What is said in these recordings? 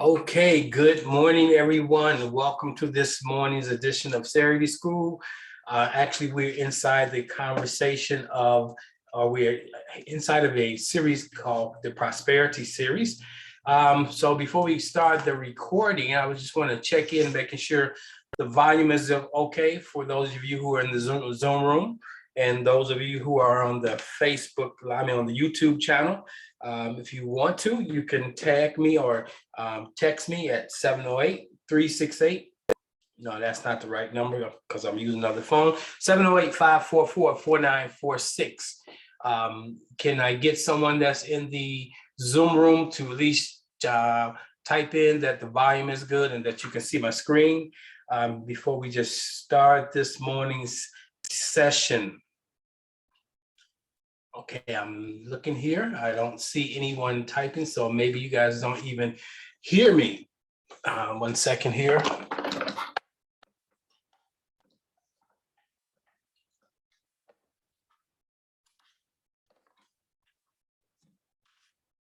Okay, good morning, everyone. Welcome to this morning's edition of Saturday School. Actually, we're inside the conversation of, or we're inside of a series called the Prosperity Series. So before we start the recording, I would just want to check in, making sure the volume is okay for those of you who are in the Zoom room, and those of you who are on the Facebook, on the YouTube channel. If you want to, you can tag me or text me at 708-368. No, that's not the right number because I'm using another phone. 708-544-4946. Can I get someone that's in the Zoom room to at least type in that the volume is good and that you can see my screen before we just start this morning's session? Okay, I'm looking here. I don't see anyone typing, so maybe you guys don't even hear me. 1 second here.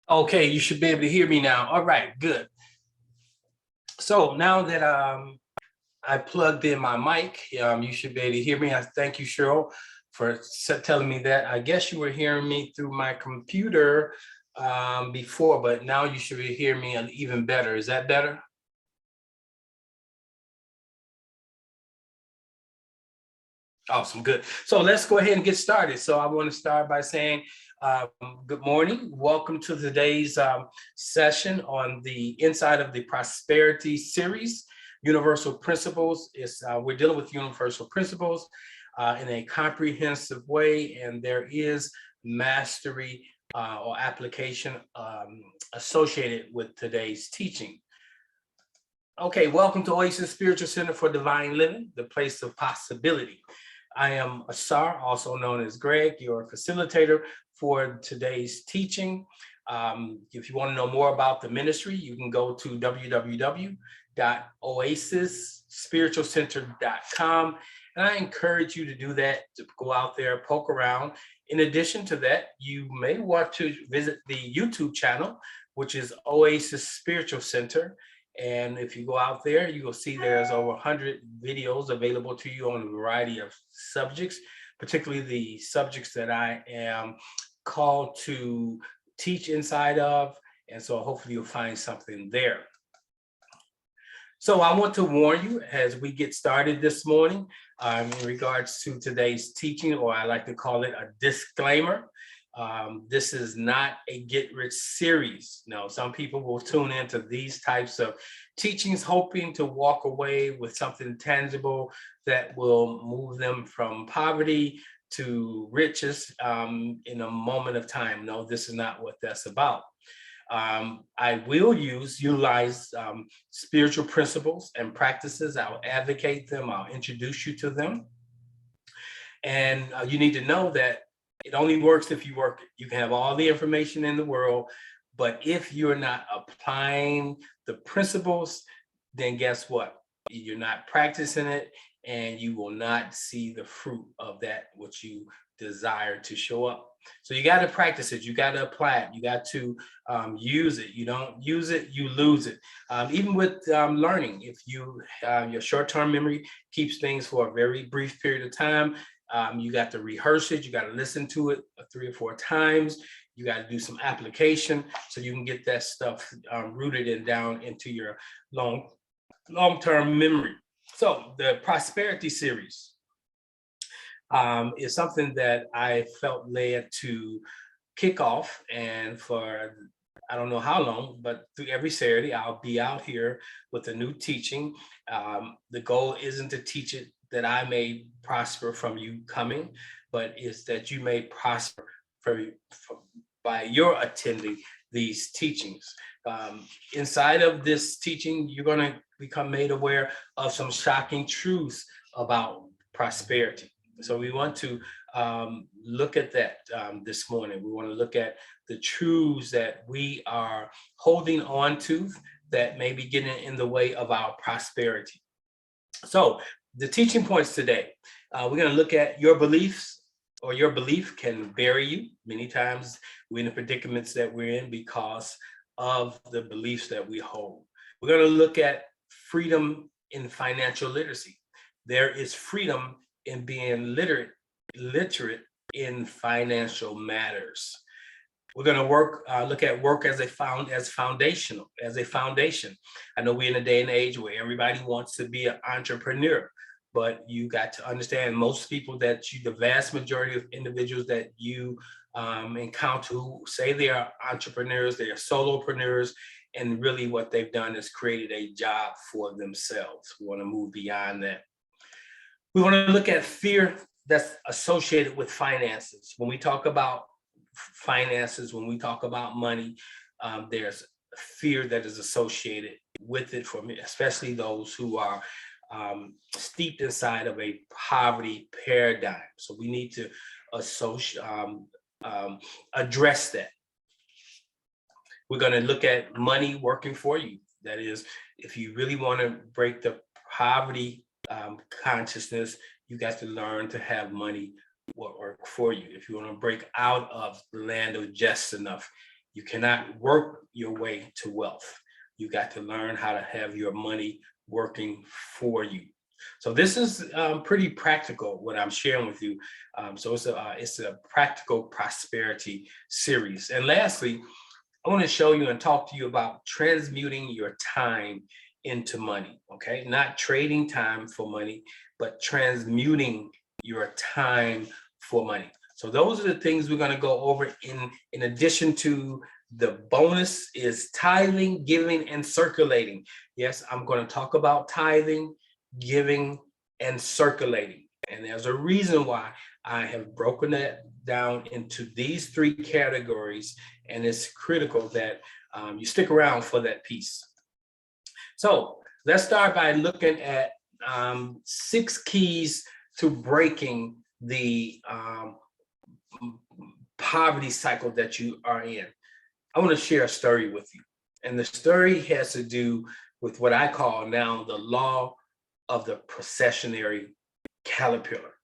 Okay, you should be able to hear me now. All right, good. So now that I plugged in my mic, you should be able to hear me. I thank you, Cheryl, for telling me that. I guess you were hearing me through my computer before, but now you should be hearing me even better. Is that better? Awesome, good. So let's go ahead and get started. So I want to start by saying good morning. Welcome to today's session on the Inside of the Prosperity Series, Universal Principles. We're dealing with universal principles in a comprehensive way, and there is mastery or application associated with today's teaching. Okay, welcome to Oasis Spiritual Center for Divine Living, the place of possibility. I am Asar, also known as Greg, your facilitator for today's teaching. If you want to know more about the ministry, you can go to www.oasisspiritualcenter.com. And I encourage you to do that, to go out there, poke around. In addition to that, you may want to visit the YouTube channel, which is Oasis Spiritual Center. And if you go out there, you will see there's over 100 videos available to you on a variety of subjects, particularly the subjects that I am called to teach inside of. And so hopefully you'll find something there. So I want to warn you as we get started this morning in regards to today's teaching, or I like to call it a disclaimer. This is not a get-rich series. No, some people will tune into these types of teachings hoping to walk away with something tangible that will move them from poverty to riches in a moment of time. No, this is not what that's about. I will utilize spiritual principles and practices. I'll advocate them. I'll introduce you to them. And you need to know that it only works if you work it. You can have all the information in the world, but if you're not applying the principles, then guess what? You're not practicing it, and you will not see the fruit of that which you desire to show up. So you got to practice it. You got to apply it. You got to use it. You don't use it, you lose it. Even with learning, if you your short-term memory keeps things for a very brief period of time, you got to rehearse it. You got to listen to it 3 or 4 times. You got to do some application so you can get that stuff rooted and down into your long-term memory. So the Prosperity Series is something that I felt led to kick off, and for I don't know how long, but through every Saturday, I'll be out here with a new teaching. The goal isn't to teach it that I may prosper from you coming, but is that you may prosper by your attending these teachings. Inside of this teaching, you're going to become made aware of some shocking truths about prosperity. So we want to look at that this morning. We want to look at the truths that we are holding on to that may be getting in the way of our prosperity. So the teaching points today, we're going to look at your beliefs, or your belief can bury you. Many times we're in the predicaments that we're in because of the beliefs that we hold. We're going to look at freedom in financial literacy. There is freedom in being literate in financial matters. We're going to look at work as a foundation. I know we're in a day and age where everybody wants to be an entrepreneur, but you got to understand most people the vast majority of individuals that you encounter who say they are entrepreneurs, they are solopreneurs, and really what they've done is created a job for themselves. We want to move beyond that. We want to look at fear that's associated with finances. When we talk about finances, when we talk about money, there's fear that is associated with it for me, especially those who are steeped inside of a poverty paradigm. So we need to address that. We're going to look at money working for you. That is, if you really want to break the poverty consciousness, you got to learn to have money work for you. If you want to break out of the land of just enough, you cannot work your way to wealth. You got to learn how to have your money working for you. So this is pretty practical, what I'm sharing with you. So it's a practical prosperity series. And lastly, I want to show you and talk to you about transmuting your time into money, okay? Not trading time for money, but transmuting your time for money. So those are the things we're going to go over in addition to the bonus is tithing, giving, and circulating. Yes, I'm going to talk about tithing, giving, and circulating. And there's a reason why I have broken that down into these three categories, and it's critical that you stick around for that piece. So let's start by looking at 6 keys to breaking the poverty cycle that you are in. I want to share a story with you. And the story has to do with what I call now the law of the processionary caterpillar.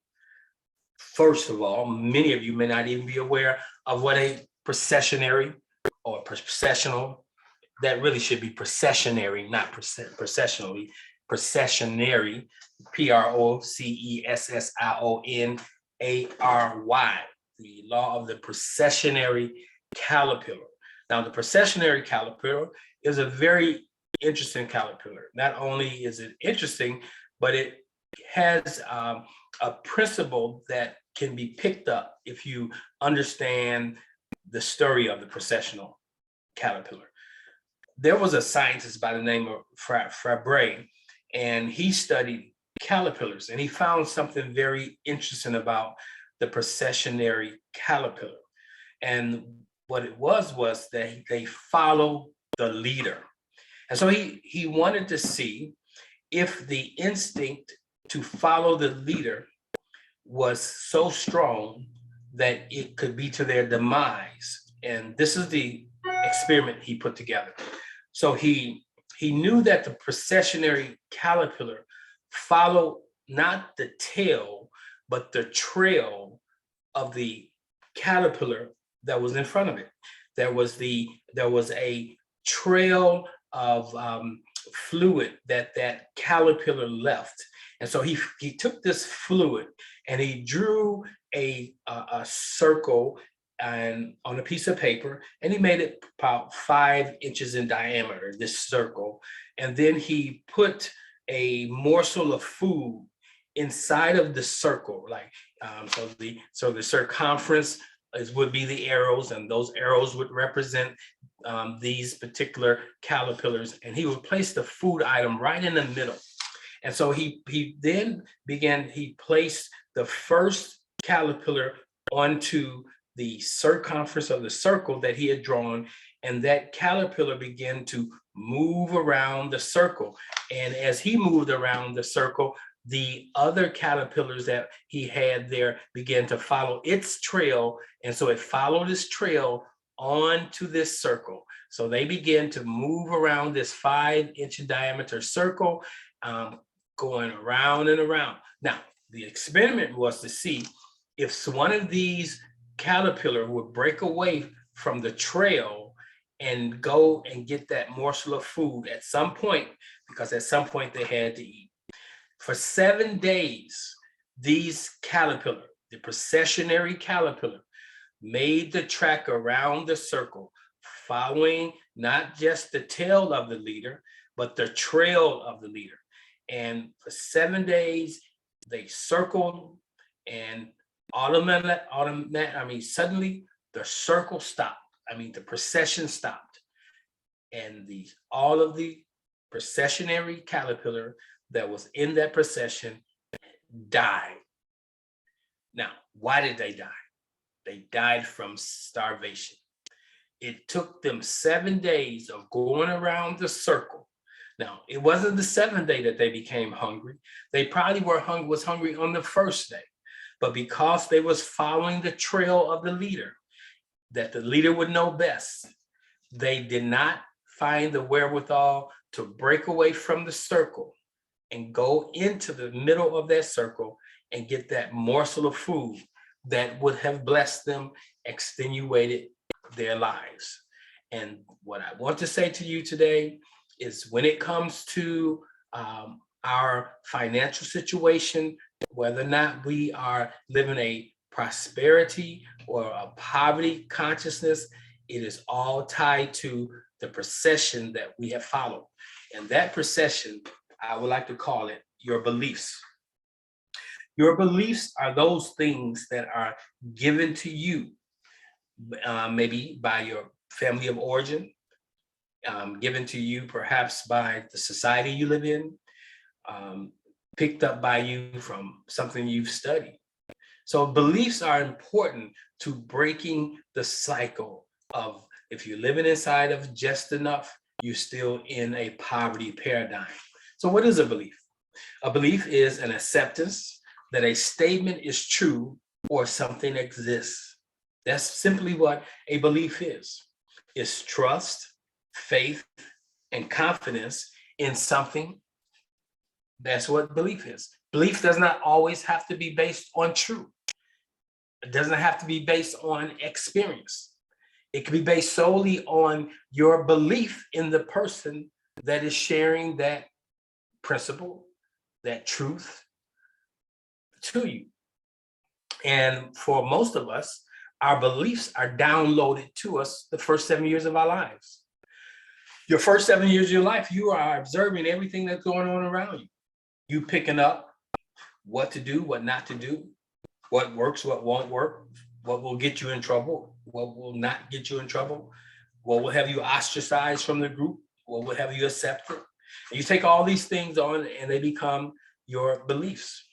First of all, many of you may not even be aware of what a processionary or processional, that really should be processionary, not processionally, processionary, Processionary, the law of the processionary caterpillar. Now, the processionary caterpillar is a very interesting caterpillar. Not only is it interesting, but it has a principle that can be picked up if you understand the story of the processional caterpillar. There was a scientist by the name of Fabre, and he studied caterpillars, and he found something very interesting about the processionary caterpillar. And what it was that they follow the leader. And so he wanted to see if the instinct to follow the leader was so strong that it could be to their demise. And this is the experiment he put together. So he knew that the processionary caterpillar followed not the tail, but the trail of the caterpillar that was in front of it. There was a trail of fluid that caterpillar left. And so he took this fluid and he drew a circle and on a piece of paper, and he made it about 5 inches in diameter, this circle. And then he put a morsel of food inside of the circle, like so the circumference would be the arrows, and those arrows would represent these particular caterpillars, and he would place the food item right in the middle. And so he placed the first caterpillar onto the circumference of the circle that he had drawn, and that caterpillar began to move around the circle. And as he moved around the circle, the other caterpillars that he had there began to follow its trail. And so it followed its trail onto this circle. So they began to move around this 5-inch diameter circle, going around and around. Now, the experiment was to see if one of these caterpillar would break away from the trail and go and get that morsel of food at some point, because at some point they had to eat. For 7 days, these caterpillar, the processionary caterpillar, made the track around the circle, following not just the tail of the leader, but the trail of the leader. And for 7 days, they circled, and suddenly the circle stopped. The procession stopped, and all of the processionary caterpillar that was in that procession died. Now, why did they die? They died from starvation. It took them 7 days of going around the circle. Now, it wasn't the 7th day that they became hungry. They probably was hungry on the first day, but because they was following the trail of the leader, that the leader would know best, they did not find the wherewithal to break away from the circle and go into the middle of that circle and get that morsel of food that would have blessed them, extenuated their lives. And what I want to say to you today is, when it comes to our financial situation, whether or not we are living a prosperity or a poverty consciousness, it is all tied to the procession that we have followed. And that procession, I would like to call it your beliefs. Your beliefs are those things that are given to you, maybe by your family of origin, given to you perhaps by the society you live in, picked up by you from something you've studied. So beliefs are important to breaking the cycle of, if you're living inside of just enough, you're still in a poverty paradigm. So what is a belief? A belief is an acceptance that a statement is true or something exists. That's simply what a belief is. It's trust, faith, and confidence in something. That's what belief is. Belief does not always have to be based on truth. It doesn't have to be based on experience. It can be based solely on your belief in the person that is sharing that principle, that truth to you. And for most of us, our beliefs are downloaded to us the first 7 years of our lives. Your first 7 years of your life, you are observing everything that's going on around you. You picking up what to do, what not to do, what works, what won't work, what will get you in trouble, what will not get you in trouble, what will have you ostracized from the group, what will have you accepted. And you take all these things on and they become your beliefs.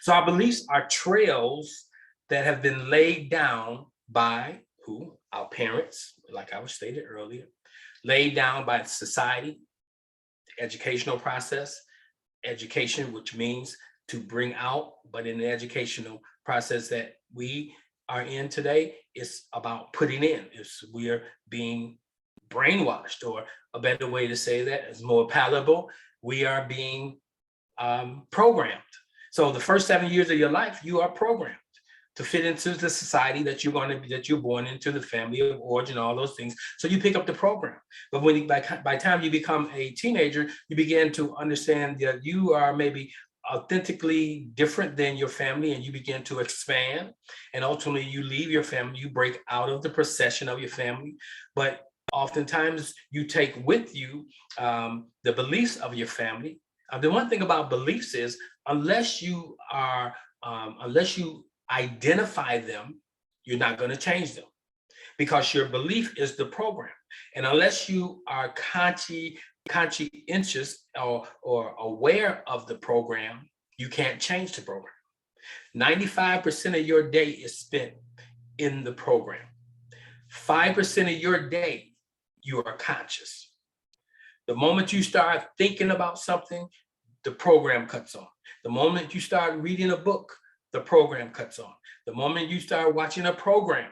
So our beliefs are trails that have been laid down by who? Our parents, like I was stated earlier, laid down by society, the educational process, education, which means to bring out, but in the educational process that we are in today, it's about putting in. We are being brainwashed, or a better way to say that is more palatable, we are being programmed. So the first 7 years of your life, you are programmed to fit into the society that you're born into, the family of origin, all those things. So you pick up the program. But by the time you become a teenager, you begin to understand that you are maybe authentically different than your family, and you begin to expand. And ultimately, you leave your family, you break out of the procession of your family. But oftentimes, you take with you the beliefs of your family. The one thing about beliefs is, unless you identify them, you're not going to change them, because your belief is the program. And unless you are conscientious or aware of the program, you can't change the program. 95% of your day is spent in the program. 5% of your day, you are conscious. The moment you start thinking about something, the program cuts on. The moment you start reading a book, the program cuts on. The moment you start watching a program,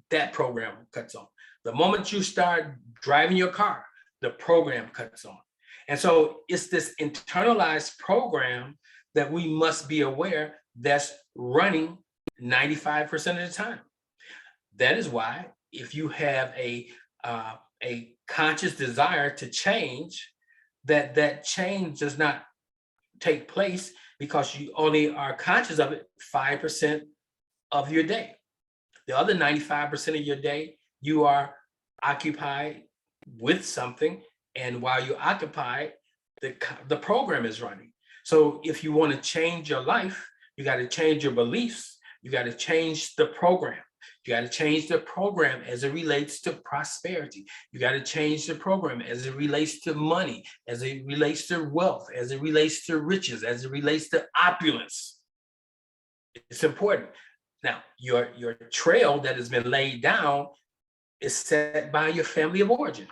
that program cuts on. The moment you start driving your car, the program cuts on. And so it's this internalized program that we must be aware that's running 95% of the time. That is why if you have a a conscious desire to change, that change does not take place because you only are conscious of it 5% of your day. The other 95% of your day, you are occupied with something. And while you're occupied, the program is running. So if you want to change your life, you got to change your beliefs. You got to change the program. You got to change the program as it relates to prosperity. You got to change the program as it relates to money, as it relates to wealth, as it relates to riches, as it relates to opulence. It's important. Now, your trail that has been laid down is set by your family of origin.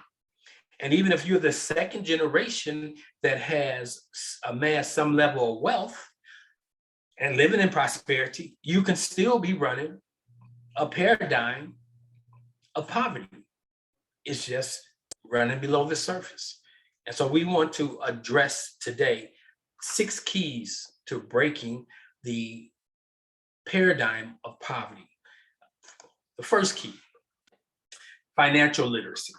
And even if you're the second generation that has amassed some level of wealth and living in prosperity, you can still be running a paradigm of poverty. It's just running below the surface. And so we want to address today 6 keys to breaking the paradigm of poverty. The first key, financial literacy.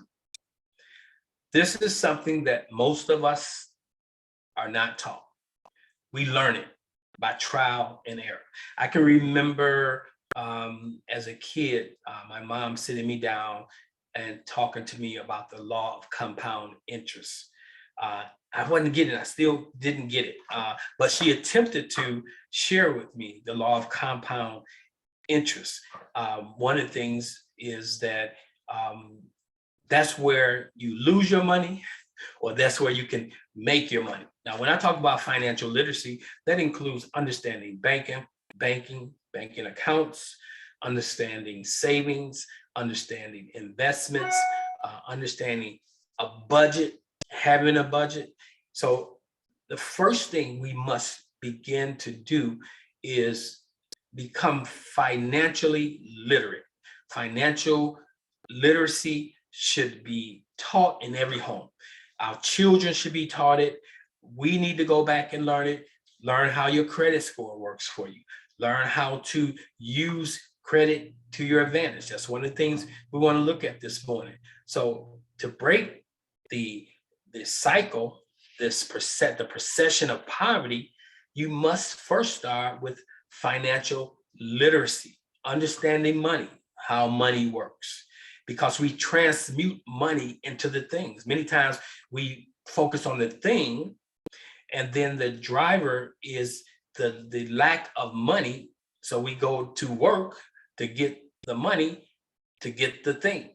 This is something that most of us are not taught. We learn it by trial and error. I can remember as a kid, my mom sitting me down and talking to me about the law of compound interest. I wasn't getting it. I still didn't get it. But she attempted to share with me the law of compound interest. One of the things is that that's where you lose your money, or that's where you can make your money. Now, when I talk about financial literacy, that includes understanding banking accounts, understanding savings, understanding investments, understanding a budget, having a budget. So the first thing we must begin to do is become financially literate. Financial literacy should be taught in every home. Our children should be taught it. We need to go back and learn it. Learn how your credit score works for you. Learn how to use credit to your advantage. That's one of the things we want to look at this morning. So to break the cycle, the procession of poverty, you must first start with financial literacy, understanding money, how money works, because we transmute money into the things. Many times we focus on the thing, and then the driver is the lack of money. So we go to work to get the money to get the thing.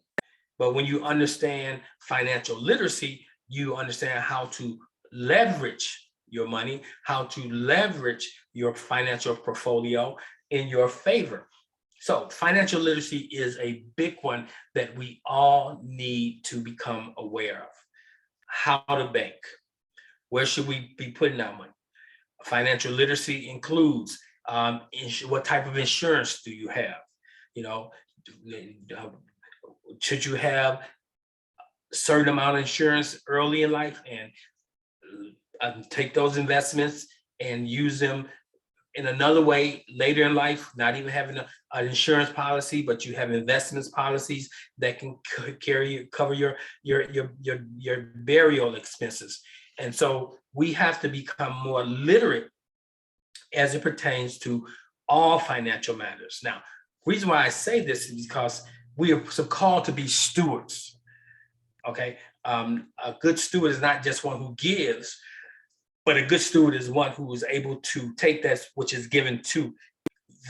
But when you understand financial literacy, you understand how to leverage your money, how to leverage your financial portfolio in your favor. So financial literacy is a big one that we all need to become aware of. How to bank. Where should we be putting our money? Financial literacy includes what type of insurance do you have? You know, should you have a certain amount of insurance early in life and take those investments and use them in another way later in life, not even having an insurance policy, but you have investments policies that can cover your burial expenses. And so we have to become more literate as it pertains to all financial matters. Now, the reason why I say this is because we are so called to be stewards. Okay, a good steward is not just one who gives, but a good steward is one who is able to take that which is given to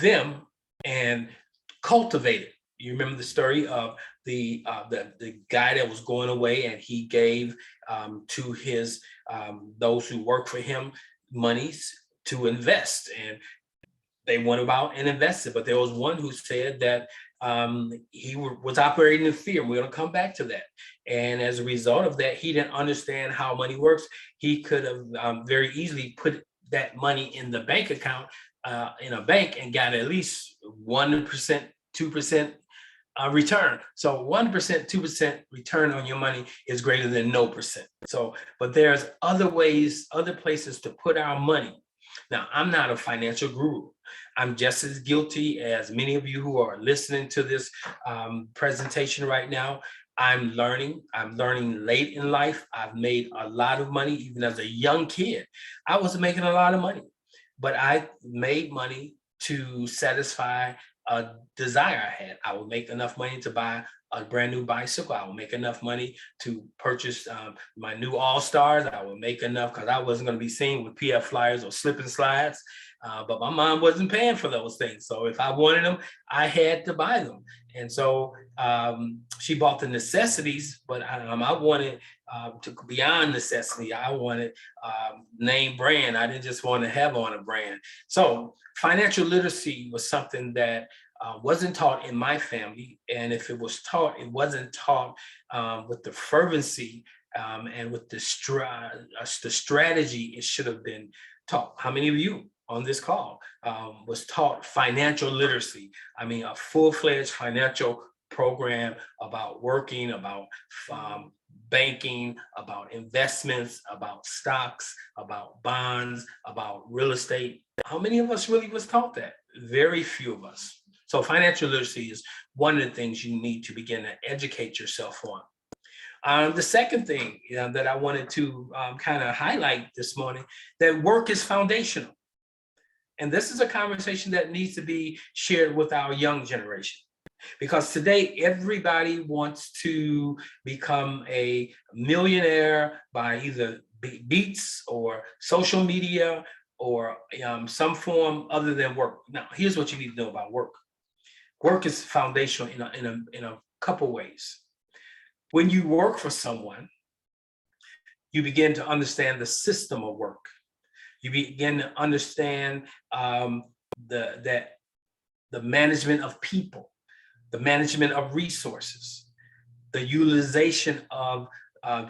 them and cultivate it. You remember the story of the guy that was going away, and he gave to his those who work for him monies to invest, and they went about and invested. But there was one who said that he was operating in fear. We're going to come back to that. And as a result of that, he didn't understand how money works. He could have very easily put that money in the bank account in a bank and got at least 1%, 2% return. So 1%, 2% return on your money is greater than no percent. So, but there's other ways, other places to put our money. Now, I'm not a financial guru. I'm just as guilty as many of you who are listening to this presentation right now. I'm learning. I'm learning late in life. I've made a lot of money, even as a young kid. I wasn't making a lot of money, but I made money to satisfy a desire I had. I would make enough money to buy a brand new bicycle. I would make enough money to purchase my new All Stars. I would make enough because I wasn't going to be seen with PF flyers or slip and slides. But my mom wasn't paying for those things. So if I wanted them, I had to buy them. And so she bought the necessities, but I wanted to go beyond necessity. I wanted name brand. I didn't just want to have on a brand. So financial literacy was something that wasn't taught in my family. And if it was taught, it wasn't taught with the fervency and with the strategy it should have been taught. How many of you on this call was taught financial literacy? I mean, a full-fledged financial program about working, about banking, about investments, about stocks, about bonds, about real estate. How many of us really was taught that? Very few of us. So financial literacy is one of the things you need to begin to educate yourself on. The second thing that I wanted to kind of highlight this morning, that work is foundational. And this is a conversation that needs to be shared with our young generation. Because today, everybody wants to become a millionaire by either beats or social media or some form other than work. Now, here's what you need to know about work. Work is foundational in a couple ways. When you work for someone, you begin to understand the system of work. You begin to understand the management of people, the management of resources, the utilization of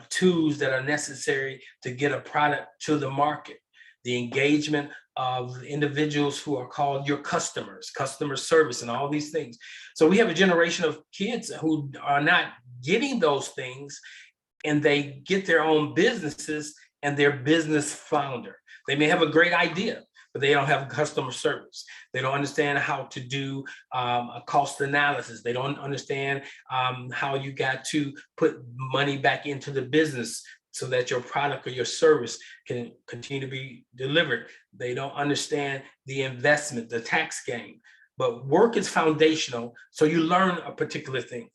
tools that are necessary to get a product to the market, the engagement of individuals who are called your customers, customer service, and all these things. So we have a generation of kids who are not getting those things, and they get their own businesses and their business flounder. They may have a great idea, but they don't have customer service. They don't understand how to do a cost analysis. They don't understand how you got to put money back into the business so that your product or your service can continue to be delivered. They don't understand the investment, the tax game. But work is foundational, so you learn a particular thing.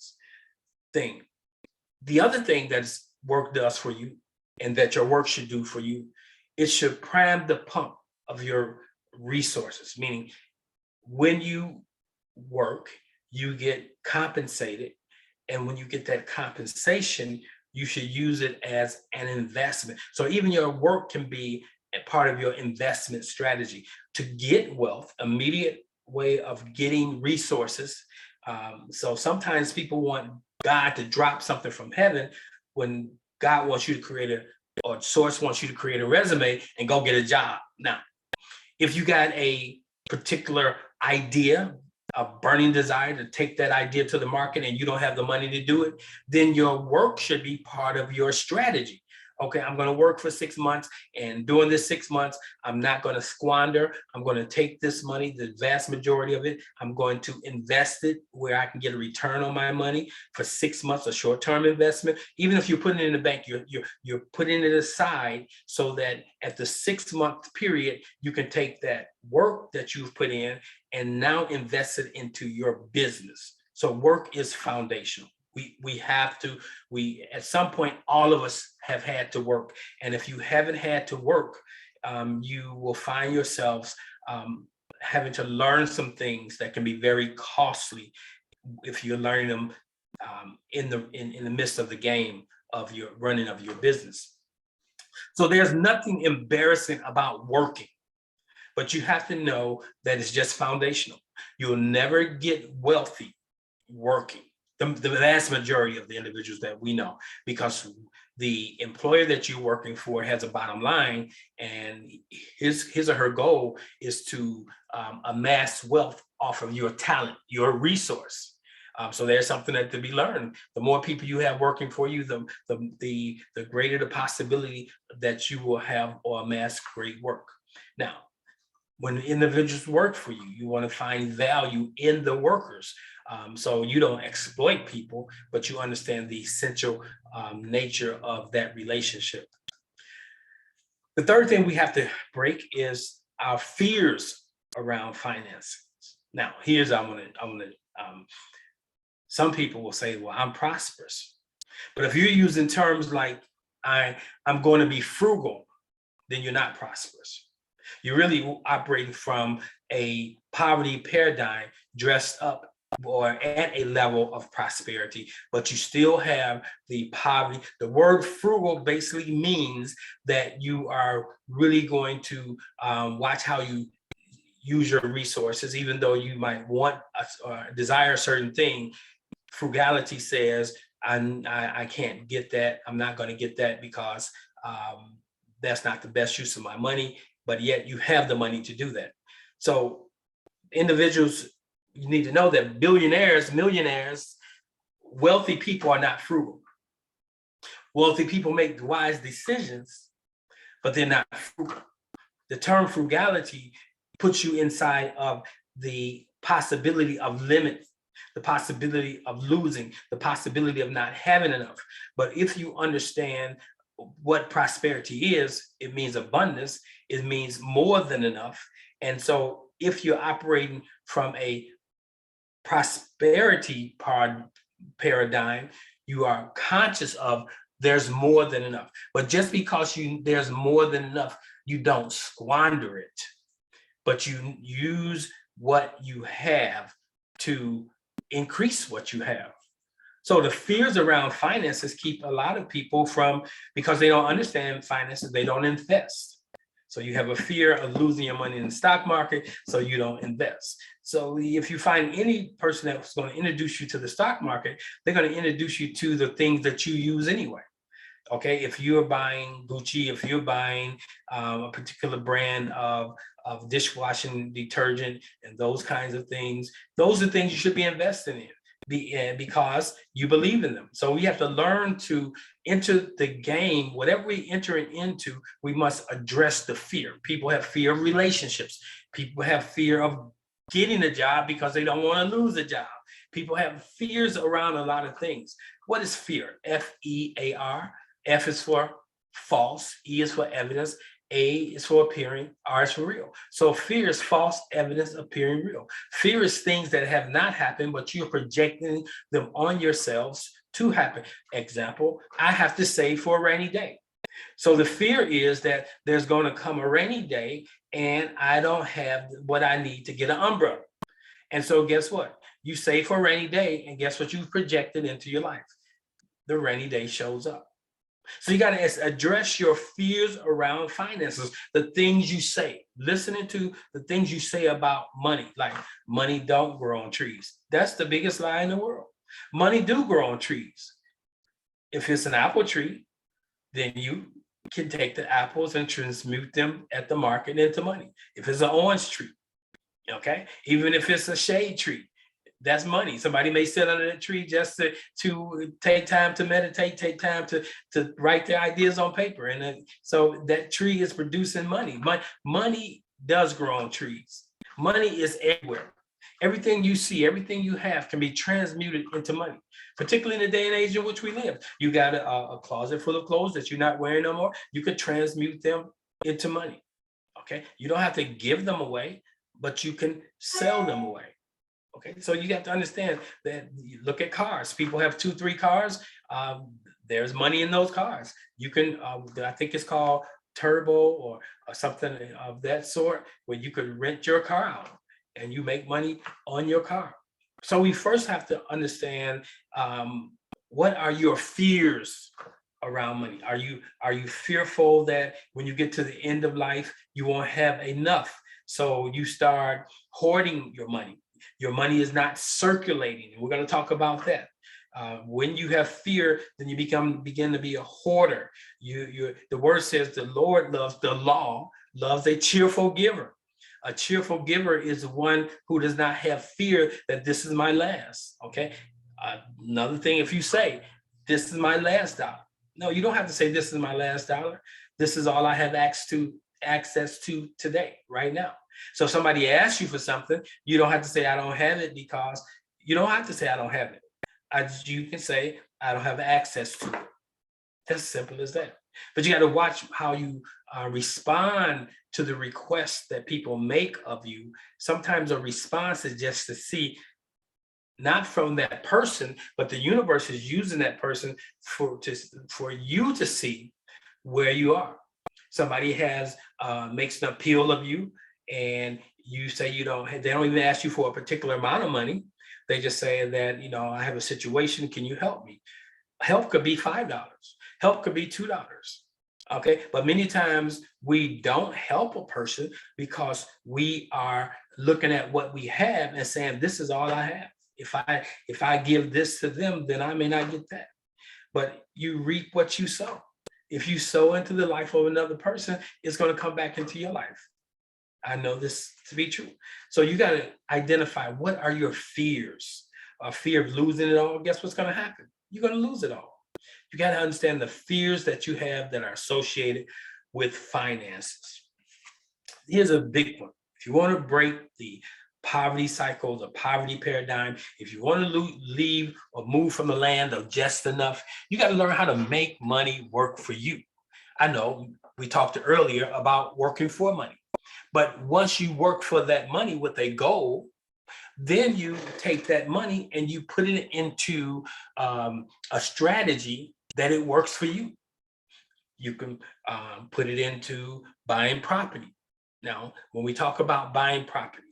The other thing that work does for you, and that your work should do for you, it should prime the pump of your resources. Meaning, when you work, you get compensated, and when you get that compensation, you should use it as an investment. So even your work can be a part of your investment strategy to get wealth, immediate way of getting resources. So sometimes people want God to drop something from heaven when God wants you to create or source wants you to create a resume and go get a job. Now, if you got a particular idea, a burning desire to take that idea to the market, and you don't have the money to do it, then your work should be part of your strategy. Okay, I'm going to work for 6 months, and during this 6 months, I'm not going to squander. I'm going to take this money, the vast majority of it, I'm going to invest it where I can get a return on my money for 6 months, a short-term investment. Even if you're putting it in the bank, you're putting it aside so that at the 6-month period, you can take that work that you've put in and now invest it into your business. So work is foundational. We have to, at some point, all of us have had to work. And if you haven't had to work, you will find yourselves having to learn some things that can be very costly if you're learning them in the midst of the game of your running of your business. So there's nothing embarrassing about working, but you have to know that it's just foundational. You'll never get wealthy working. The vast majority of the individuals that we know, because the employer that you're working for has a bottom line, and his or her goal is to amass wealth off of your talent, your resource. So there's something that to be learned. The more people you have working for you, the greater the possibility that you will have or amass great work. Now, when individuals work for you, you want to find value in the workers. So you don't exploit people, but you understand the essential nature of that relationship. The third thing we have to break is our fears around finances. Now, here's some people will say, well, I'm prosperous. But if you're using terms like I'm going to be frugal, then you're not prosperous. You're really operating from a poverty paradigm dressed up or at a level of prosperity, but you still have the poverty. The word frugal basically means that you are really going to watch how you use your resources, even though you might want or desire a certain thing. Frugality says, I can't get that. I'm not going to get that because that's not the best use of my money, but yet you have the money to do that. So individuals, you need to know that billionaires, millionaires, wealthy people are not frugal. Wealthy people make wise decisions, but they're not frugal. The term frugality puts you inside of the possibility of limits, the possibility of losing, the possibility of not having enough. But if you understand what prosperity is, it means abundance, it means more than enough. And so if you're operating from a prosperity paradigm, you are conscious of there's more than enough. But just because there's more than enough, you don't squander it, but you use what you have to increase what you have. So the fears around finances keep a lot of people from, because they don't understand finances, they don't invest. So you have a fear of losing your money in the stock market, so you don't invest. So if you find any person that's going to introduce you to the stock market, they're going to introduce you to the things that you use anyway. Okay, if you're buying Gucci, if you're buying a particular brand of dishwashing detergent and those kinds of things, those are things you should be investing in because you believe in them. So we have to learn to enter the game. Whatever we enter into, we must address the fear. People have fear of relationships. People have fear of getting a job because they don't want to lose a job. People have fears around a lot of things. What is fear? F-E-A-R. F is for false, E is for evidence, A is for appearing, R is for real. So fear is false evidence appearing real. Fear is things that have not happened, but you're projecting them on yourselves to happen. Example, I have to save for a rainy day. So the fear is that there's going to come a rainy day and I don't have what I need to get an umbrella. And so guess what? You save for a rainy day, and guess what you've projected into your life? The rainy day shows up. So you got to address your fears around finances, the things you say, listening to the things you say about money, like money don't grow on trees. That's the biggest lie in the world. Money do grow on trees. If it's an apple tree, then you can take the apples and transmute them at the market into money. If it's an orange tree, okay, even if it's a shade tree, that's money. Somebody may sit under that tree just to take time to meditate, take time to write their ideas on paper. And so that tree is producing money. Money does grow on trees. Money is everywhere. Everything you see, everything you have can be transmuted into money, particularly in the day and age in which we live. You got a closet full of clothes that you're not wearing no more. You could transmute them into money. Okay. You don't have to give them away, but you can sell them away. Okay, so you have to understand that. You look at cars. People have 2-3 cars. There's money in those cars. You can, I think it's called turbo or something of that sort, where you could rent your car out and you make money on your car. So we first have to understand, what are your fears around money? Are you fearful that when you get to the end of life, you won't have enough? So you start hoarding your money. Your money is not circulating. We're going to talk about that. When you have fear, then you begin to be a hoarder. The word says the Lord loves, the law loves a cheerful giver. A cheerful giver is one who does not have fear that this is my last. Okay. Another thing, if you say, this is my last dollar. No, you don't have to say this is my last dollar. This is all I have access to today, right now. So if somebody asks you for something, you don't have to say, I don't have it, because You don't have to say, I don't have it. You can say, I don't have access to it. As simple as that. But you got to watch how you respond to the requests that people make of you. Sometimes a response is just to see, not from that person, but the universe is using that person for you to see where you are. Somebody has makes an appeal of you, and you say you don't. They don't even ask you for a particular amount of money. They just say that, I have a situation. Can you help me? Help could be $5. Help could be $2. Okay, but many times we don't help a person because we are looking at what we have and saying, this is all I have. If I give this to them, then I may not get that. But you reap what you sow. If you sow into the life of another person, it's going to come back into your life. I know this to be true. So you got to identify, what are your fears? A fear of losing it all. Guess what's going to happen? You're going to lose it all. You got to understand the fears that you have that are associated with finances. Here's a big one. If you want to break the poverty cycle, the poverty paradigm, if you want to leave or move from the land of just enough, you got to learn how to make money work for you. I know we talked earlier about working for money, but once you work for that money with a goal, then you take that money and you put it into a strategy that it works for you. You can put it into buying property. Now, when we talk about buying property,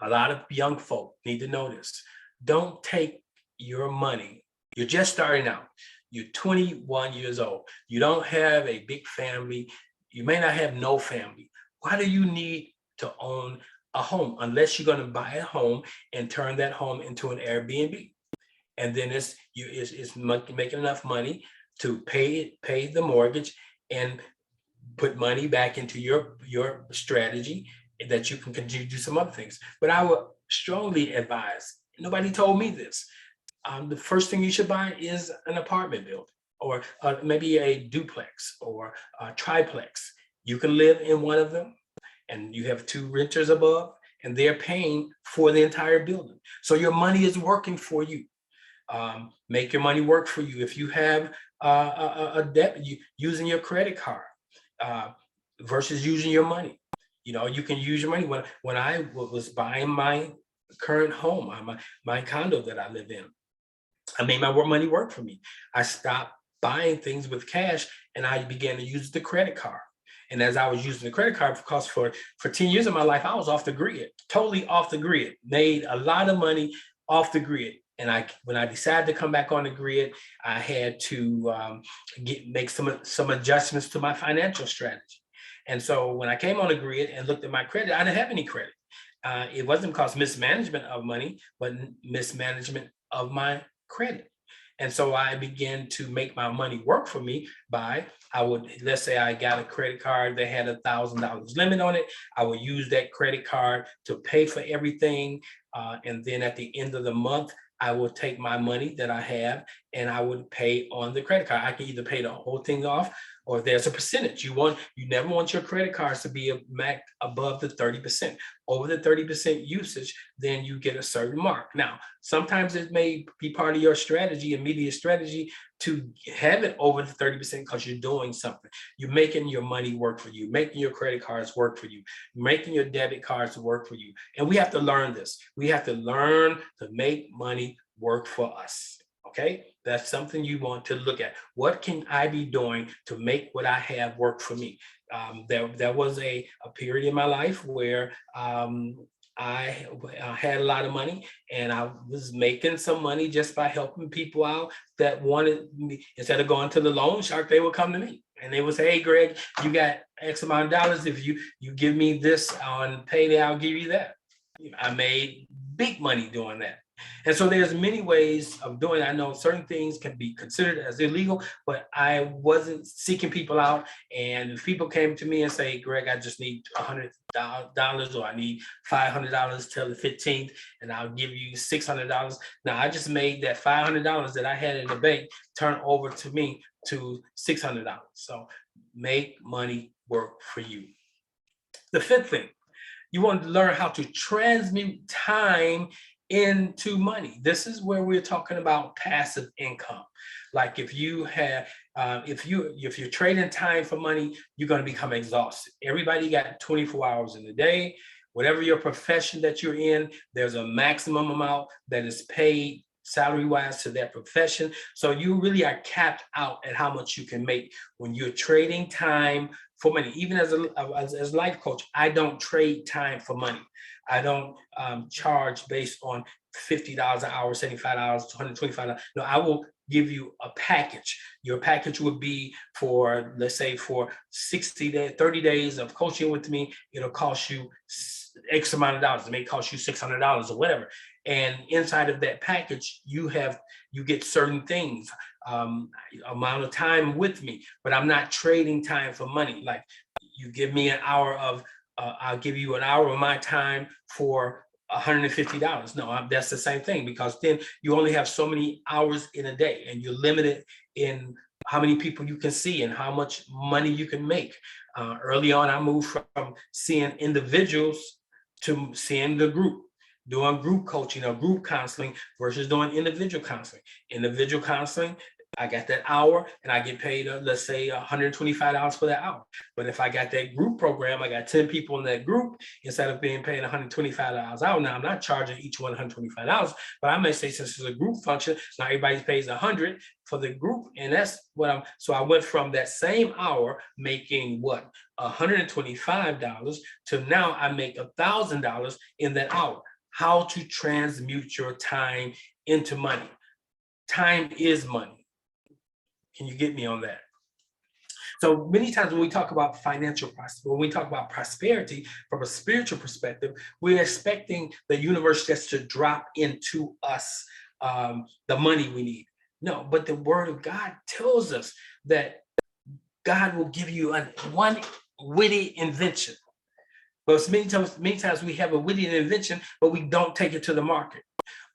a lot of young folk need to know this. Don't take your money. You're just starting out. You're 21 years old. You don't have a big family. You may not have no family. Why do you need to own a home unless you're going to buy a home and turn that home into an Airbnb? And then it's making enough money to pay the mortgage and put money back into your strategy that you can continue to do some other things. But I would strongly advise, nobody told me this, the first thing you should buy is an apartment building, or maybe a duplex or a triplex. You can live in one of them, and you have two renters above, and they're paying for the entire building. So your money is working for you. Make your money work for you. If you have a debt, using your credit card versus using your money. You can use your money. When I was buying my current home, my condo that I live in, I made my money work for me. I stopped buying things with cash, and I began to use the credit card. And as I was using the credit card, because for 10 years of my life, I was off the grid, totally off the grid, made a lot of money off the grid. And when I decided to come back on the grid, I had to make some adjustments to my financial strategy. And so when I came on the grid and looked at my credit, I didn't have any credit. It wasn't because mismanagement of money, but mismanagement of my credit. And so I began to make my money work for me let's say I got a credit card that had $1,000 limit on it. I would use that credit card to pay for everything. And then at the end of the month, I will take my money that I have and I would pay on the credit card. I can either pay the whole thing off, or there's a percentage. You never want your credit cards to be above the 30%. Over the 30% usage, then you get a certain mark. Now, sometimes it may be part of your strategy, immediate strategy, to have it over the 30% because you're doing something. You're making your money work for you, making your credit cards work for you, making your debit cards work for you. And we have to learn this. We have to learn to make money work for us. Okay, that's something you want to look at. What can I be doing to make what I have work for me? There was a period in my life where I had a lot of money, and I was making some money just by helping people out that wanted me. Instead of going to the loan shark, they would come to me and they would say, "Hey, Greg, you got X amount of dollars. If you give me this on payday, I'll give you that." I made big money doing that. And so there's many ways of doing it. I know certain things can be considered as illegal, but I wasn't seeking people out. And if people came to me and say, "Greg, I just need $100, or I need $500 till the 15th, and I'll give you $600. Now, I just made that $500 that I had in the bank turn over to me to $600. So make money work for you. The fifth thing, you want to learn how to transmute time into money. This is where we're talking about passive income. Like if you have, if you're trading time for money, you're going to become exhausted. Everybody got 24 hours in the day. Whatever your profession that you're in, there's a maximum amount that is paid salary wise to that profession. So you really are capped out at how much you can make when you're trading time for money. Even as a life coach, I don't trade time for money. I don't charge based on $50 an hour, $75, $125. No, I will give you a package. Your package would be for, let's say, for 60 days, 30 days of coaching with me. It'll cost you X amount of dollars. It may cost you $600 or whatever. And inside of that package, you get certain things, amount of time with me, but I'm not trading time for money. Like you give me an hour of, I'll give you an hour of my time for $150. No, that's the same thing, because then you only have so many hours in a day and you're limited in how many people you can see and how much money you can make. Early on, I moved from seeing individuals to seeing the group, doing group coaching or group counseling versus doing individual counseling. Individual counseling, I got that hour and I get paid, let's say $125 for that hour. But if I got that group program, I got 10 people in that group, instead of being paid $125 out. Now I'm not charging each one $125, but I may say, since it's a group function, now everybody pays $100 for the group. And that's what so I went from that same hour making what, $125 to now I make $1,000 in that hour. How to transmute your time into money. Time is money. Can you get me on that? So many times when we talk about financial prosperity, when we talk about prosperity from a spiritual perspective, we're expecting the universe just to drop into us the money we need. No, but the word of God tells us that God will give you one witty invention. But many times we have a witty invention, but we don't take it to the market,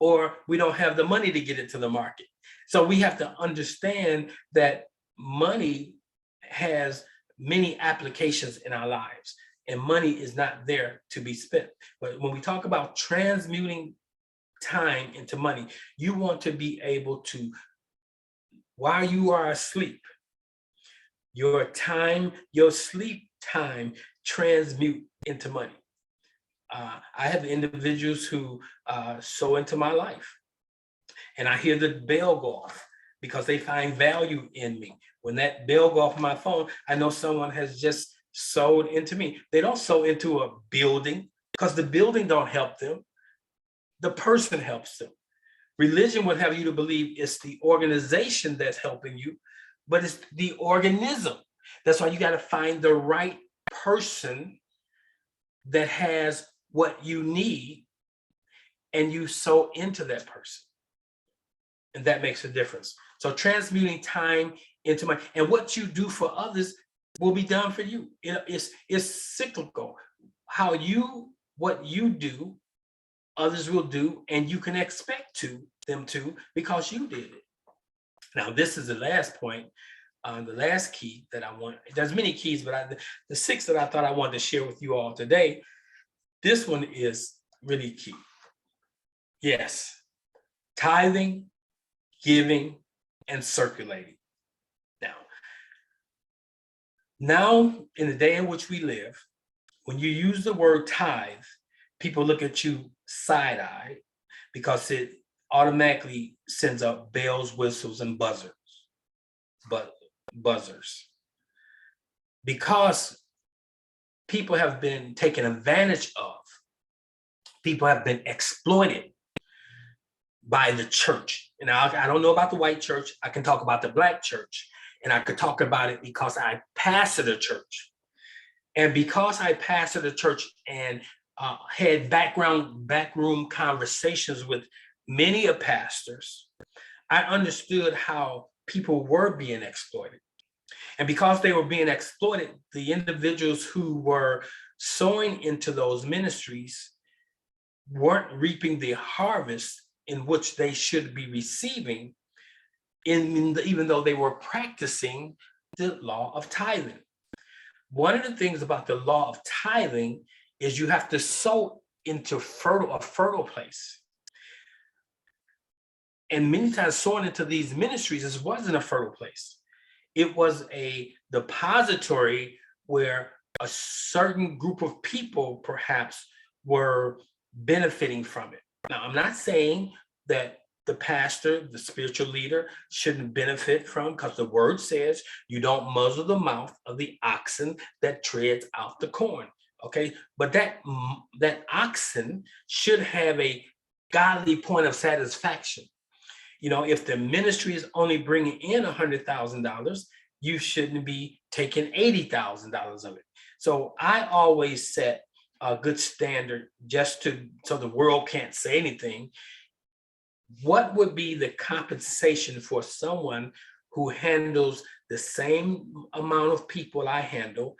or we don't have the money to get it to the market. So we have to understand that money has many applications in our lives, and money is not there to be spent. But when we talk about transmuting time into money, you want to be able to, while you are asleep, your sleep time transmute into money. I have individuals who sow into my life, and I hear the bell go off because they find value in me. When that bell go off my phone, I know someone has just sowed into me. They don't sow into a building, because the building don't help them. The person helps them. Religion would have you to believe it's the organization that's helping you, but it's the organism. That's why you got to find the right person that has what you need, and you sow into that person. And that makes a difference. So transmuting time into money, and what you do for others will be done for you. It's cyclical. What you do, others will do, and you can expect them to, because you did it. Now, this is the last point, the last key that I want. There's many keys, but the 6 that I thought I wanted to share with you all today, this one is really key. Yes, tithing, giving, and circulating. Now, in the day in which we live, when you use the word tithe, people look at you side-eyed, because it automatically sends up bells, whistles, and buzzers. Because people have been taken advantage of. People have been exploited by the church. And I don't know about the white church. I can talk about the black church. And I could talk about it because I pastored a church. And because I pastored a church and had backroom conversations with many of pastors, I understood how people were being exploited. And because they were being exploited, the individuals who were sowing into those ministries weren't reaping the harvest in which they should be receiving, even though they were practicing the law of tithing. One of the things about the law of tithing is you have to sow into a fertile place. And many times sowing into these ministries, this wasn't a fertile place. It was a depository where a certain group of people perhaps were benefiting from it. Now, I'm not saying that the pastor, the spiritual leader, shouldn't benefit from, because the word says you don't muzzle the mouth of the oxen that treads out the corn. Okay, but that oxen should have a godly point of satisfaction. If the ministry is only bringing in $100,000, you shouldn't be taking $80,000 of it. So I always set a good standard so the world can't say anything. What would be the compensation for someone who handles the same amount of people I handle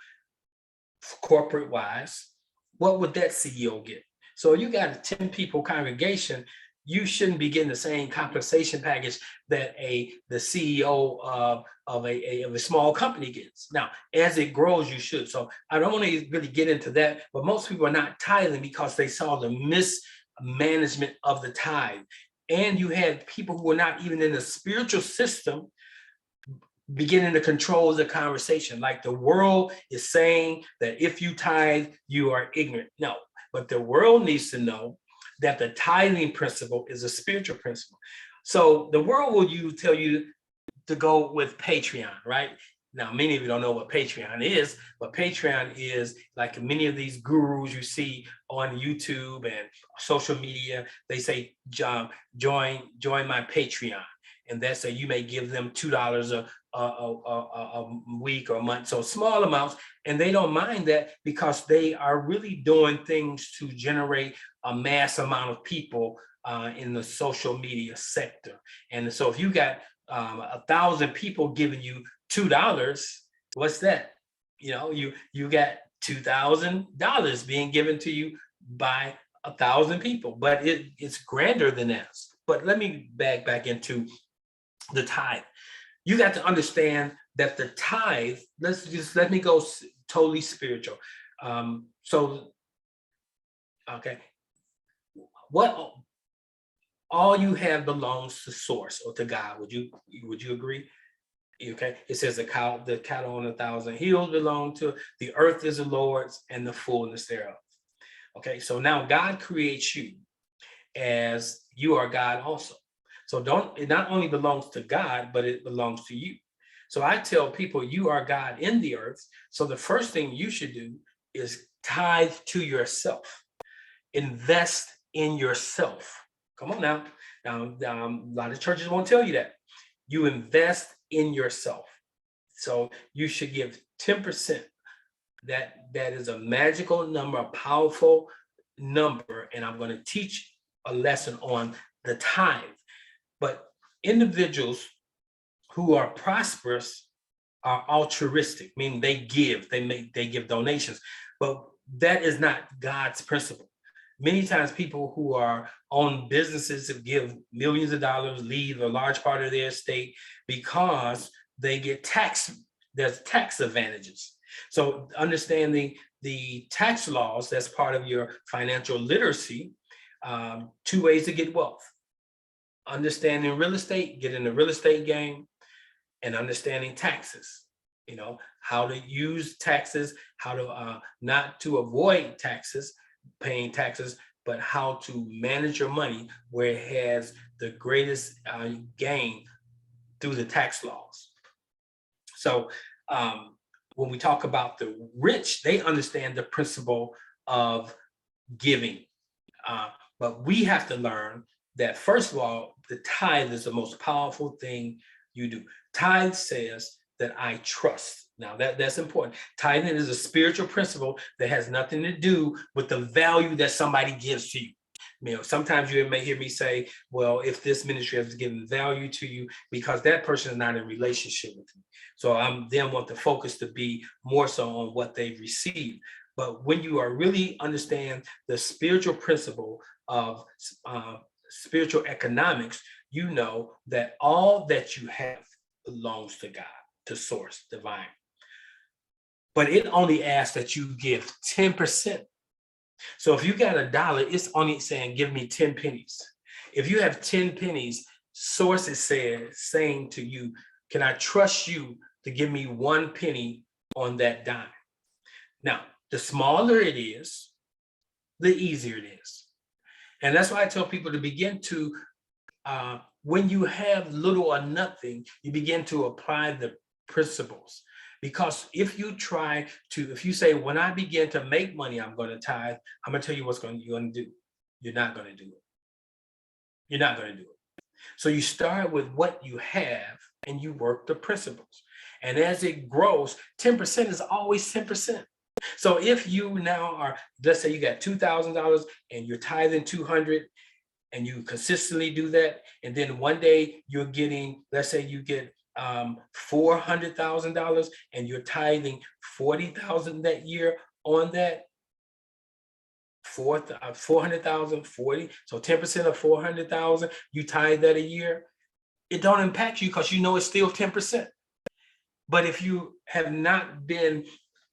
corporate wise? What would that CEO get? So you got a 10 people congregation, you shouldn't be getting the same compensation package that the CEO of a small company gets. Now, as it grows, you should. So I don't want to really get into that, but most people are not tithing because they saw the mismanagement of the tithe. And you had people who were not even in the spiritual system beginning to control the conversation. Like the world is saying that if you tithe, you are ignorant. No, but the world needs to know that the tithing principle is a spiritual principle. So the world will tell you to go with Patreon, right? Now, many of you don't know what Patreon is, but Patreon is like many of these gurus you see on YouTube and social media. They say, join my Patreon. And that's you may give them $2 a week or a month. So small amounts. And they don't mind that because they are really doing things to generate a mass amount of people in the social media sector. And so if you got 1,000 people giving you $2, what's that? You got $2,000 being given to you by 1,000 people, but it's grander than that. But let me back into the tithe. You got to understand that the tithe, let me go totally spiritual. Okay, what all you have belongs to source or to God. Would you agree? Okay, it says the cattle on 1,000 hills belong to the earth is the Lord's and the fullness thereof. Okay, so now God creates you as you are God also. So it not only belongs to God, but it belongs to you. So I tell people you are God in the earth. So the first thing you should do is tithe to yourself. Invest in yourself. Come on now. Now, a lot of churches won't tell you that. You invest in yourself. So you should give 10%. That is a magical number, a powerful number. And I'm going to teach a lesson on the tithe. But individuals who are prosperous are altruistic, meaning they give donations, but that is not God's principle. Many times people who are own businesses that give millions of dollars leave a large part of their estate because they get there's tax advantages. So understanding the tax laws, that's part of your financial literacy. 2 ways to get wealth. Understanding real estate, get in the real estate game, and understanding taxes. How to use taxes, how to not to avoid taxes, paying taxes, but how to manage your money where it has the greatest gain through the tax laws. So when we talk about the rich, they understand the principle of giving. But we have to learn that, first of all, the tithe is the most powerful thing you do. Tithe says that I trust. Now that's important. Tithing is a spiritual principle that has nothing to do with the value that somebody gives to you. Sometimes you may hear me say, well, if this ministry has given value to you, because that person is not in relationship with me. So I then want the focus to be more so on what they've received. But when you are really understand the spiritual principle of spiritual economics, you know that all that you have belongs to God, to source, divine. But it only asks that you give 10%. So if you got $1, it's only saying, give me 10 pennies. If you have 10 pennies, source is saying to you, can I trust you to give me 1 penny on that dime? Now, the smaller it is, the easier it is. And that's why I tell people to begin to, when you have little or nothing, you begin to apply the principles. Because if you say, when I begin to make money, I'm going to tithe, I'm going to tell you you're going to do. You're not going to do it. You're not going to do it. So you start with what you have and you work the principles. And as it grows, 10% is always 10%. So if you now are, let's say you got $2,000 and you're tithing 200, and you consistently do that, and then one day you're getting, let's say you get $400,000 and you're tithing 40,000 that year on that, 400,000, 40, so 10% of 400,000, you tithe that a year. It don't impact you because you know it's still 10%. But if you have not been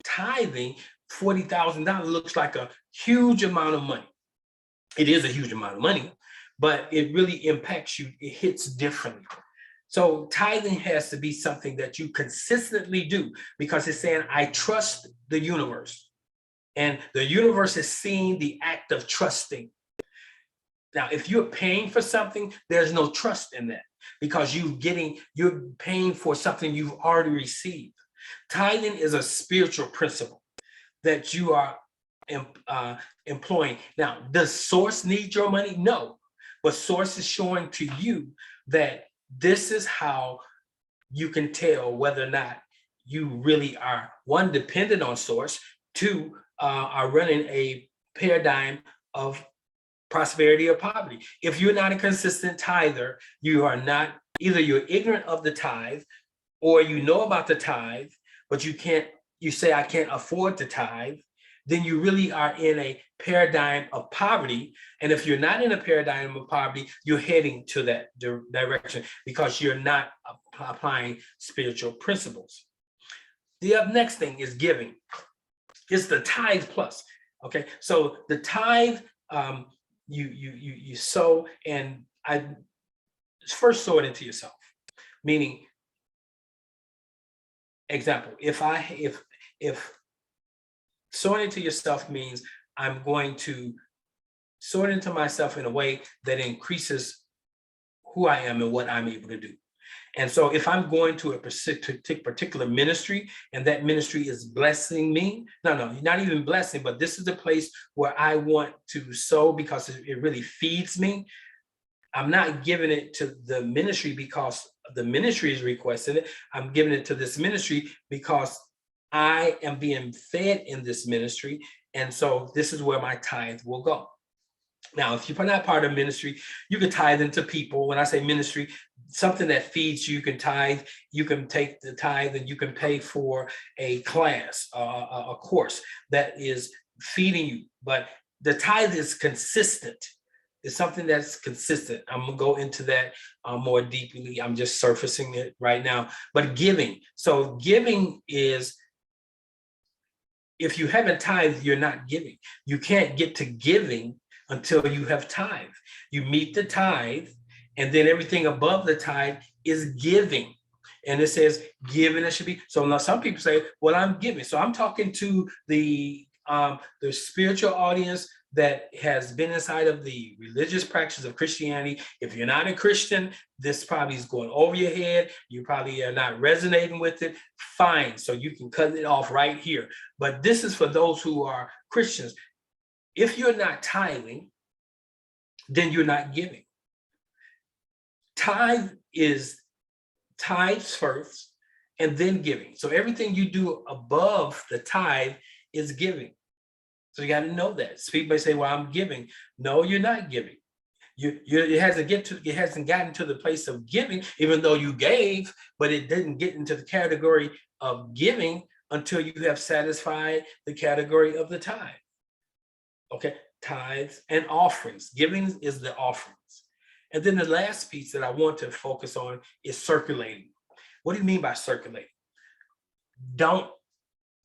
tithing, $40,000 looks like a huge amount of money. It is a huge amount of money, but it really impacts you. It hits differently. So tithing has to be something that you consistently do, because it's saying, I trust the universe. And the universe is seeing the act of trusting. Now, if you're paying for something, there's no trust in that, because you're paying for something you've already received. Tithing is a spiritual principle that you are employing. Now, does source need your money? No, but source is showing to you that this is how you can tell whether or not you really are, one, dependent on source, two, are running a paradigm of prosperity or poverty. If you're not a consistent tither, you are not, either you're ignorant of the tithe, or you know about the tithe, but you say, I can't afford to tithe, then you really are in a paradigm of poverty. And if you're not in a paradigm of poverty, you're heading to that direction, because you're not applying spiritual principles. The next thing is giving. It's the tithe plus. Okay, so the tithe, you sow, and I first sow it into yourself. Meaning, example, if sowing into yourself means I'm going to sow it into myself in a way that increases who I am and what I'm able to do. And so if I'm going to a particular ministry, and that ministry is blessing me, no, not even blessing, but this is the place where I want to sow because it really feeds me. I'm not giving it to the ministry because the ministry is requesting it. I'm giving it to this ministry because I am being fed in this ministry. And so this is where my tithe will go. Now, if you're not part of ministry, you can tithe into people. When I say ministry, something that feeds you, you can tithe. You can take the tithe and you can pay for a class, a course that is feeding you. But the tithe is consistent. It's something that's consistent. I'm gonna go into that more deeply. I'm just surfacing it right now. But giving. So giving is, if you haven't tithed, you're not giving. You can't get to giving until you have tithe. You meet the tithe, and then everything above the tithe is giving. And it says giving, it should be. So now some people say, well, I'm giving. So I'm talking to the spiritual audience that has been inside of the religious practice of Christianity. If you're not a Christian, this probably is going over your head. You probably are not resonating with it. Fine. So you can cut it off right here. But this is for those who are Christians. If you're not tithing, then you're not giving. Tithe is tithes first and then giving. So everything you do above the tithe is giving. So you got to know that. So people may say, well, I'm giving. No, you're not giving. It hasn't gotten to the place of giving, even though you gave, but it didn't get into the category of giving until you have satisfied the category of the tithe. Okay, tithes and offerings. Giving is the offerings. And then the last piece that I want to focus on is circulating. What do you mean by circulating?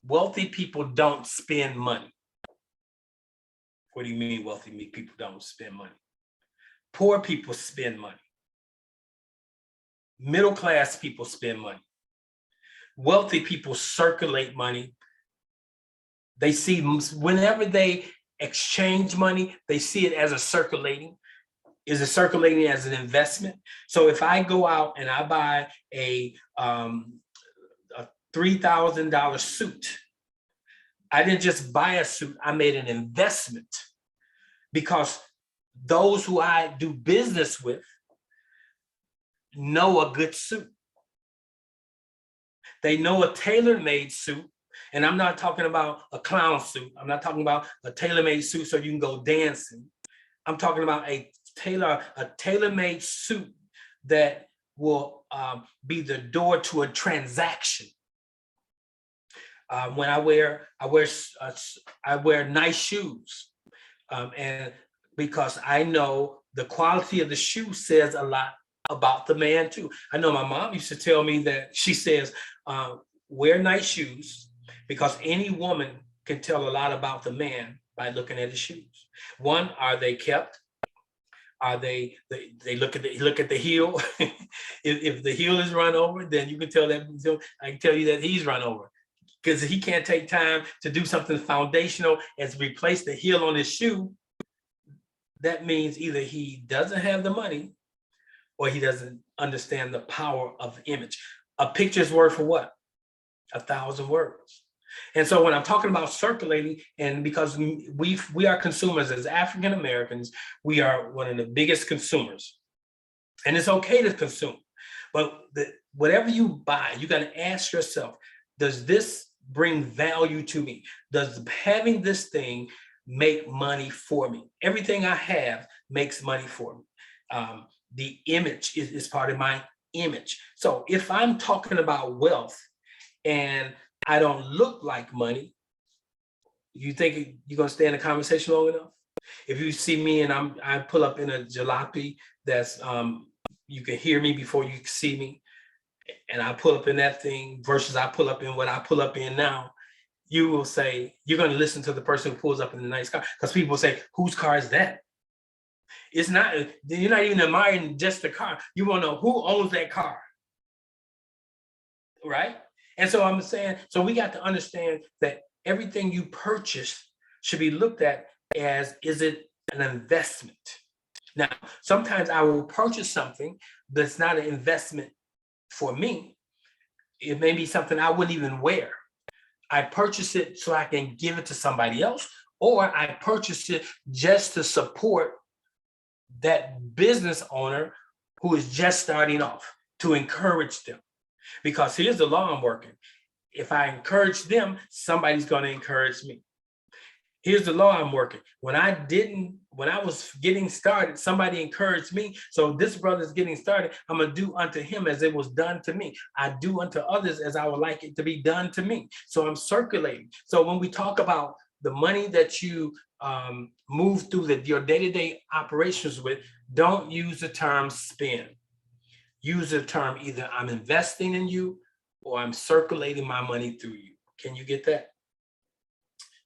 Wealthy people don't spend money. What do you mean wealthy people don't spend money? Poor people spend money. Middle class people spend money. Wealthy people circulate money. They see, whenever they exchange money, they see it as a circulating. Is it circulating as an investment? So if I go out and I buy a $3,000 suit, I didn't just buy a suit, I made an investment, because those who I do business with know a good suit. They know a tailor-made suit. And I'm not talking about a clown suit. I'm not talking about a tailor-made suit so you can go dancing. I'm talking about a tailor-made suit that will be the door to a transaction. When I wear nice shoes, and because I know the quality of the shoe says a lot about the man too. I know my mom used to tell me that, she says, wear nice shoes, because any woman can tell a lot about the man by looking at his shoes. One, are they kept? Are they look at the heel? if the heel is run over, then you can tell that, I can tell you that he's run over, because he can't take time to do something foundational as replace the heel on his shoe. That means either he doesn't have the money or he doesn't understand the power of the image. A picture's worth for what? 1,000 words. And so when I'm talking about circulating, and because we are consumers as African Americans, we are one of the biggest consumers. And it's okay to consume, but whatever you buy, you got to ask yourself, does this bring value to me? Does having this thing make money for me? Everything I have makes money for me. The image is part of my image. So if I'm talking about wealth and I don't look like money, you think you're gonna stay in the conversation long enough? If you see me and I pull up in a jalopy that's you can hear me before you see me, and I pull up in that thing versus I pull up in what I pull up in now, you will say, you're going to listen to the person who pulls up in the nice car, because people say, whose car is that? It's not, you're not even admiring just the car. You want to know who owns that car, right? And so I'm saying, so we got to understand that everything you purchase should be looked at as, is it an investment? Now, sometimes I will purchase something that's not an investment for me. It may be something I wouldn't even wear. I purchase it so I can give it to somebody else, or I purchase it just to support that business owner who is just starting off, to encourage them. Because here's the law I'm working. If I encourage them, somebody's going to encourage me. Here's the law I'm working. When I was getting started, somebody encouraged me. So this brother's getting started, I'm going to do unto him as it was done to me. I do unto others as I would like it to be done to me. So I'm circulating. So when we talk about the money that you move through your day-to-day operations with, don't use the term spend. Use the term either I'm investing in you or I'm circulating my money through you. Can you get that?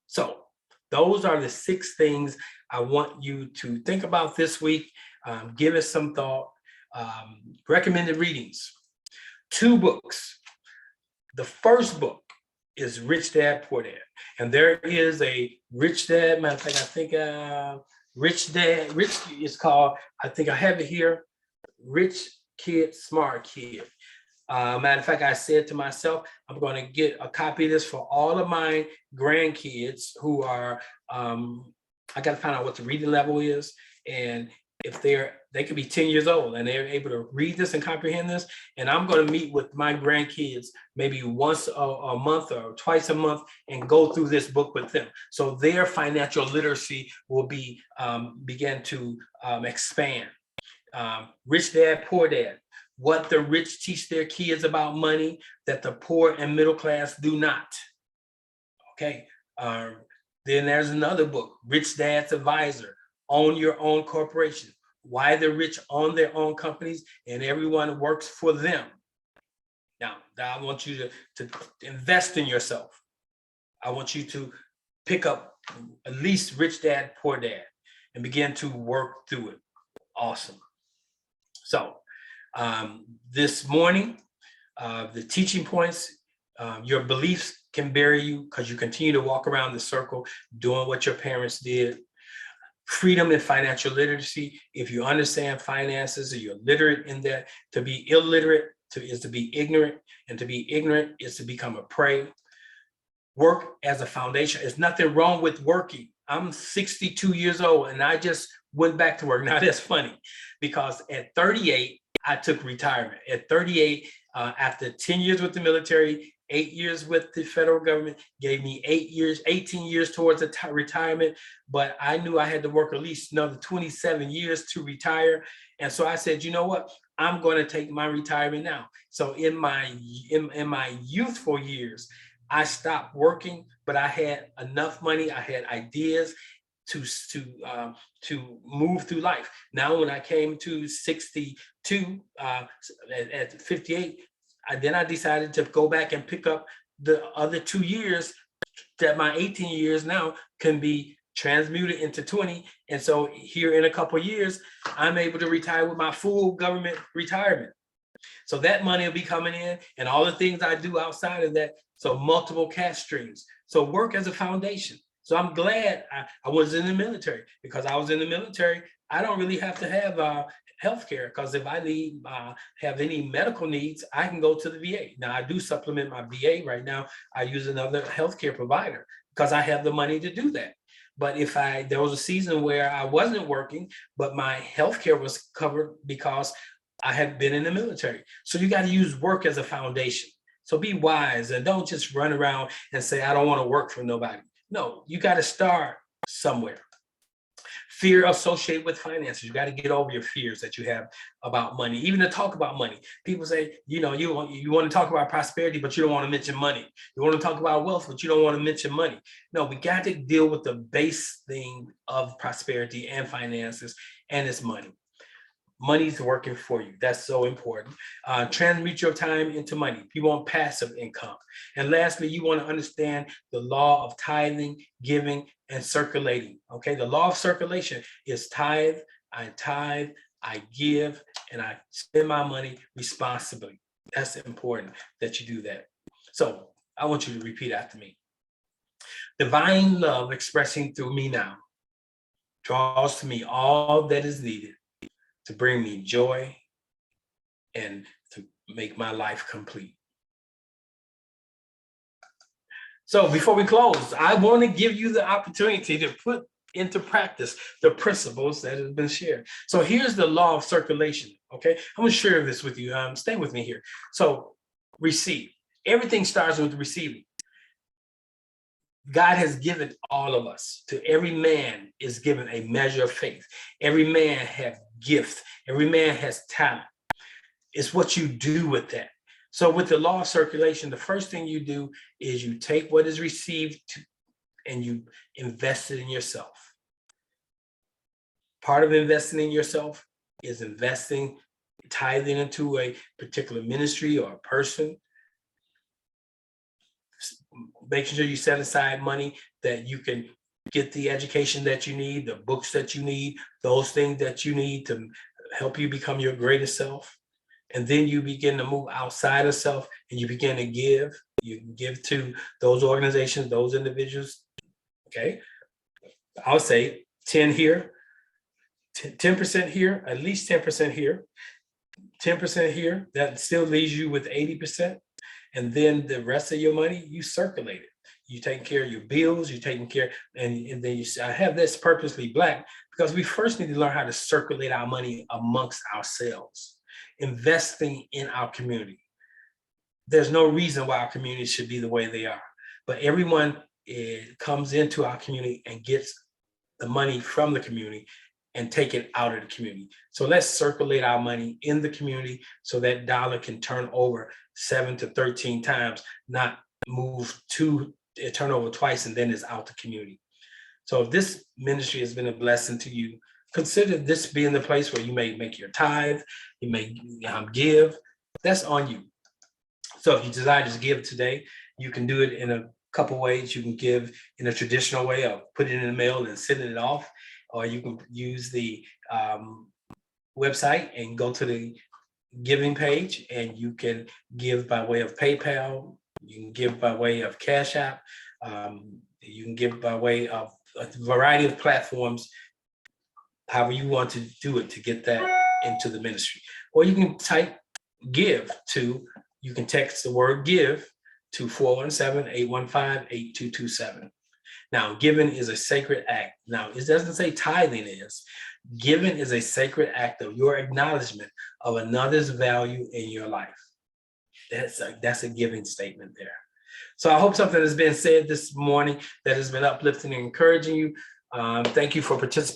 So those are the 6 things I want you to think about this week. Give it some thought. Recommended readings. 2 books. The first book is Rich Dad, Poor Dad. And there is a Rich Dad, matter of fact, I think Rich Dad, Rich is called, I think I have it here, Rich Kid, Smart Kid. Matter of fact, I said to myself, I'm going to get a copy of this for all of my grandkids who are, I got to find out what the reading level is. And if they could be 10 years old and they're able to read this and comprehend this. And I'm going to meet with my grandkids maybe once a month or twice a month and go through this book with them. So their financial literacy will be begin to expand. Rich Dad, Poor Dad. What the rich teach their kids about money that the poor and middle class do not. Okay. Then there's another book, Rich Dad's Advisor. Own your own corporation. Why the rich own their own companies and everyone works for them. Now, I want you to invest in yourself. I want you to pick up at least Rich Dad, Poor Dad and begin to work through it. Awesome. So This morning, the teaching points, your beliefs can bury you because you continue to walk around the circle doing what your parents did. Freedom and financial literacy. If you understand finances or you're literate in that, to be illiterate is to be ignorant, and to be ignorant is to become a prey. Work as a foundation. There's nothing wrong with working. I'm 62 years old and I just went back to work. Now that's funny because at 38, I took retirement. At 38, after 10 years with the military, 8 years with the federal government, gave me 18 years towards retirement. But I knew I had to work at least another 27 years to retire. And so I said, you know what? I'm going to take my retirement now. So in my youthful years, I stopped working, but I had enough money. I had ideas to move through life. Now, when I came to 62, at 58, I decided to go back and pick up the other 2 years that my 18 years now can be transmuted into 20. And so here in a couple of years, I'm able to retire with my full government retirement. So that money will be coming in and all the things I do outside of that. So multiple cash streams. So work as a foundation. So I'm glad I was in the military, because I was in the military. I don't really have to have healthcare, because if I need have any medical needs, I can go to the VA. Now I do supplement my VA right now. I use another healthcare provider because I have the money to do that. But if there was a season where I wasn't working, but my healthcare was covered because I had been in the military. So you got to use work as a foundation. So be wise and don't just run around and say, I don't want to work for nobody. No, you got to start somewhere. Fear associated with finances. You got to get over your fears that you have about money, even to talk about money. People say, you know, you want to talk about prosperity, but you don't want to mention money. You want to talk about wealth, but you don't want to mention money. No, we got to deal with the base thing of prosperity and finances, and it's money. Money's working for you. That's so important. Transmute your time into money. You want passive income. And lastly, you want to understand the law of tithing, giving, and circulating. Okay, the law of circulation is tithe, I give, and I spend my money responsibly. That's important that you do that. So I want you to repeat after me. Divine love expressing through me now draws to me all that is needed to bring me joy and to make my life complete. So before we close, I want to give you the opportunity to put into practice the principles that have been shared. So here's the law of circulation, okay? I'm going to share this with you. Stay with me here. So receive. Everything starts with receiving. God has given all of us. To every man is given a measure of faith. Every man has gifts. Every man has talent. It's what you do with that. So with the law of circulation, the first thing you do is you take what is received and you invest it in yourself. Part of investing in yourself is tithing into a particular ministry or a person. Making sure you set aside money that you can get the education that you need, the books that you need, those things that you need to help you become your greatest self. And then you begin to move outside of self and you begin to give. You can give to those organizations, those individuals. Okay. I'll say 10 here, 10% here, at least 10% here, 10% here. That still leaves you with 80%. And then the rest of your money, you circulate it. You taking care of your bills, you're taking care, and then I have this purposely Black because we first need to learn how to circulate our money amongst ourselves, investing in our community. There's no reason why our community should be the way they are, but everyone comes into our community and gets the money from the community and take it out of the community. So let's circulate our money in the community so that dollar can turn over 7 to 13 times, not turn over twice and then it's out the community. So if this ministry has been a blessing to you, consider this being the place where you may make your tithe, you may give. That's on you. So if you desire to give today, you can do it in a couple ways. You can give in a traditional way of putting it in the mail and sending it off, or you can use the website and go to the giving page, and you can give by way of PayPal. You can give by way of Cash App. You can give by way of a variety of platforms, however you want to do it to get that into the ministry. Or you can type give to, you can text the word give to 417-815-8227. Now, giving is a sacred act. Now, it doesn't say tithing is. Giving is a sacred act of your acknowledgement of another's value in your life. That's a giving statement there. So I hope something has been said this morning that has been uplifting and encouraging you. Thank you for participating.